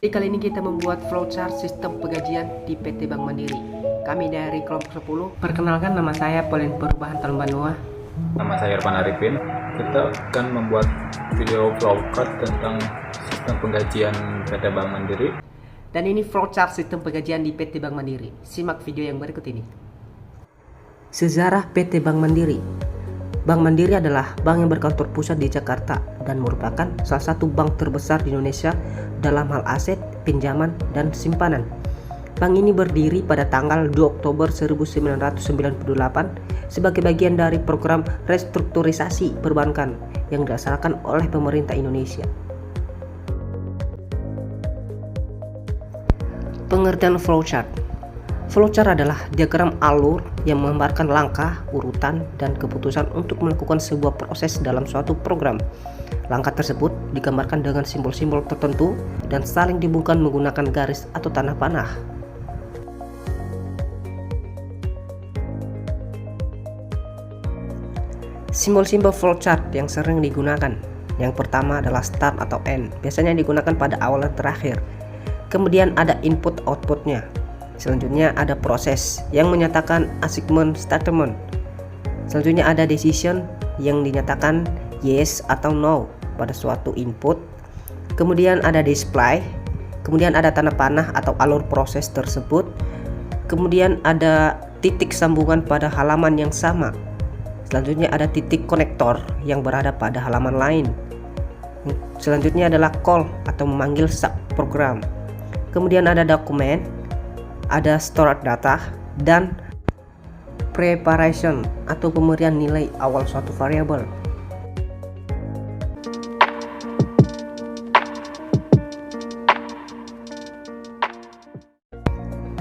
Jadi kali ini kita membuat flowchart sistem penggajian di PT Bank Mandiri. Kami dari kelompok 10. Perkenalkan, nama saya Polin Perubahan Talun Banua. Nama saya Irfan Arifin. Kita akan membuat video flowchart tentang sistem penggajian PT Bank Mandiri. Dan ini flowchart sistem penggajian di PT Bank Mandiri. Simak video yang berikut ini. Sejarah PT Bank Mandiri. Bank Mandiri adalah bank yang berkantor pusat di Jakarta dan merupakan salah satu bank terbesar di Indonesia dalam hal aset, pinjaman, dan simpanan. Bank ini berdiri pada tanggal 2 Oktober 1998 sebagai bagian dari program restrukturisasi perbankan yang dilaksanakan oleh pemerintah Indonesia. Pengertian flowchart. Flowchart adalah diagram alur yang menggambarkan langkah, urutan, dan keputusan untuk melakukan sebuah proses dalam suatu program. Langkah tersebut digambarkan dengan simbol-simbol tertentu dan saling dihubungkan menggunakan garis atau tanda panah. Simbol-simbol flowchart yang sering digunakan. Yang pertama adalah start atau end, biasanya digunakan pada awal dan terakhir. Kemudian ada input-outputnya. Selanjutnya ada proses yang menyatakan assignment statement. Selanjutnya ada decision yang dinyatakan yes atau no pada suatu input. Kemudian ada display. Kemudian ada tanda panah atau alur proses tersebut. Kemudian ada titik sambungan pada halaman yang sama. Selanjutnya ada titik konektor yang berada pada halaman lain. Selanjutnya adalah call atau memanggil subprogram. Kemudian ada dokumen, ada storage data, dan preparation atau pemberian nilai awal suatu variabel.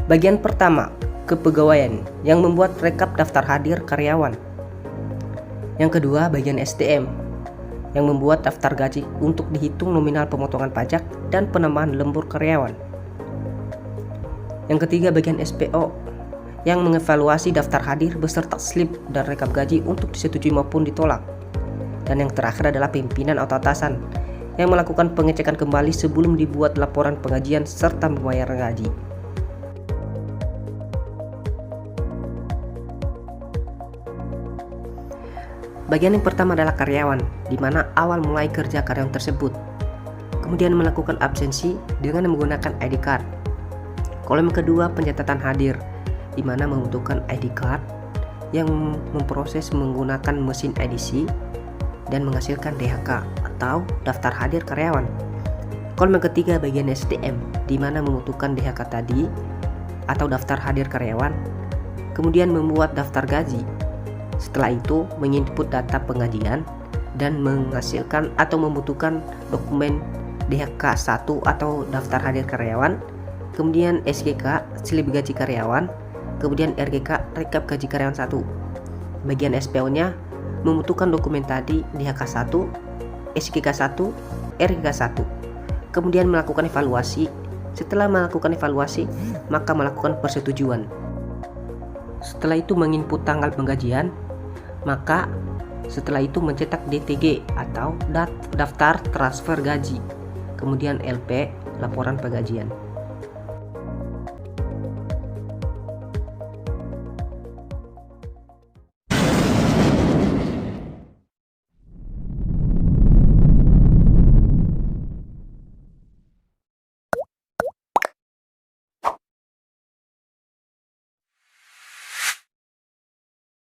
Bagian pertama, kepegawaian yang membuat rekap daftar hadir karyawan. Yang kedua, bagian SDM yang membuat daftar gaji untuk dihitung nominal pemotongan pajak dan penambahan lembur karyawan. Yang ketiga, bagian SPO yang mengevaluasi daftar hadir beserta slip dan rekap gaji untuk disetujui maupun ditolak. Dan yang terakhir adalah pimpinan atau atasan yang melakukan pengecekan kembali sebelum dibuat laporan penggajian serta membayar gaji. Bagian yang pertama adalah karyawan, di mana awal mulai kerja karyawan tersebut. Kemudian melakukan absensi dengan menggunakan ID card. Kolom kedua, pencatatan hadir, di mana membutuhkan ID card yang memproses menggunakan mesin edisi dan menghasilkan DHK atau daftar hadir karyawan. Kolom ketiga, bagian SDM, di mana membutuhkan DHK tadi atau daftar hadir karyawan, kemudian membuat daftar gaji. Setelah itu menginput data penggajian dan menghasilkan atau membutuhkan dokumen DHK 1 atau daftar hadir karyawan, kemudian SGK slip gaji karyawan, kemudian RGK rekap gaji karyawan 1. Bagian SPO-nya membutuhkan dokumen tadi DHK 1, SGK 1, RGK 1. Kemudian melakukan evaluasi. Setelah melakukan evaluasi, maka melakukan persetujuan. Setelah itu menginput tanggal penggajian, maka setelah itu mencetak DTG atau daftar transfer gaji. Kemudian LP laporan penggajian.